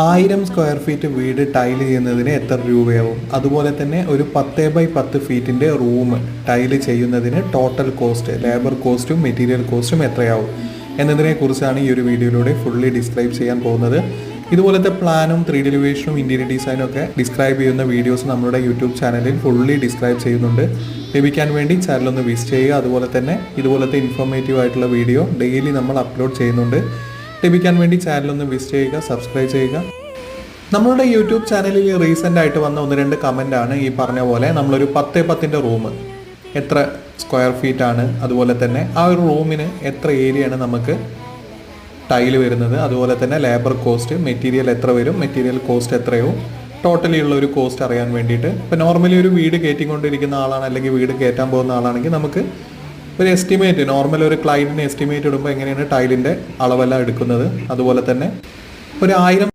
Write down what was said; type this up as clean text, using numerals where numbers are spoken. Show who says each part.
Speaker 1: 1000 square feet വീട് tile ചെയ്യുന്നതിന് എത്ര രൂപയാവും? അതുപോലെ തന്നെ ഒരു 10x10 ഫീറ്റിൻ്റെ റൂം ടൈൽ ചെയ്യുന്നതിന് ടോട്ടൽ കോസ്റ്റ്, ലേബർ കോസ്റ്റും മെറ്റീരിയൽ കോസ്റ്റും എത്രയാവും എന്നതിനെക്കുറിച്ചാണ് ഈ ഒരു വീഡിയോയിലൂടെ ഫുള്ളി ഡിസ്ക്രൈബ് ചെയ്യാൻ പോകുന്നത്. ഇതുപോലത്തെ പ്ലാനും 3D എലിവേഷനും ഇൻറ്റീരിയർ ഡിസൈനും ഒക്കെ ഡിസ്ക്രൈബ് ചെയ്യുന്ന വീഡിയോസ് നമ്മുടെ യൂട്യൂബ് ചാനലിൽ ഫുള്ളി ഡിസ്ക്രൈബ് ചെയ്യുന്നുണ്ട്. ലഭിക്കാൻ വേണ്ടി ചാനലൊന്ന് വിസിറ്റ് ചെയ്യുക. അതുപോലെ തന്നെ ഇതുപോലത്തെ ഇൻഫോർമേറ്റീവ് ആയിട്ടുള്ള വീഡിയോ ഡെയിലി നമ്മൾ അപ്ലോഡ് ചെയ്യുന്നുണ്ട്. ലഭിക്കാൻ വേണ്ടി ചാനലൊന്ന് വിസിറ്റ് ചെയ്യുക, സബ്സ്ക്രൈബ് ചെയ്യുക. നമ്മളുടെ യൂട്യൂബ് ചാനലിൽ റീസെൻ്റ് ആയിട്ട് വന്ന 1-2 കമൻ്റാണ് ഈ പറഞ്ഞ പോലെ നമ്മളൊരു 10x10 റൂം എത്ര സ്ക്വയർ ഫീറ്റ് ആണ്, അതുപോലെ തന്നെ ആ ഒരു റൂമിന് എത്ര ഏരിയയാണ് നമുക്ക് ടൈല് വരുന്നത്, അതുപോലെ തന്നെ ലേബർ കോസ്റ്റ്, മെറ്റീരിയൽ എത്ര വരും, മെറ്റീരിയൽ കോസ്റ്റ് എത്രയോ, ടോട്ടലി ഉള്ള ഒരു കോസ്റ്റ് അറിയാൻ വേണ്ടിയിട്ട്. ഇപ്പോൾ നോർമലി ഒരു വീട് കയറ്റിക്കൊണ്ടിരിക്കുന്ന ആളാണ്, അല്ലെങ്കിൽ വീട് കയറ്റാൻ പോകുന്ന ആളാണെങ്കിൽ നമുക്ക് ഒരു എസ്റ്റിമേറ്റ്, നോർമൽ ഒരു ക്ലയൻറ്റിന് എസ്റ്റിമേറ്റ് ഇടുമ്പോൾ എങ്ങനെയാണ് ടൈലിൻ്റെ അളവെല്ലാം എടുക്കുന്നത്, അതുപോലെ തന്നെ ഒരു 1000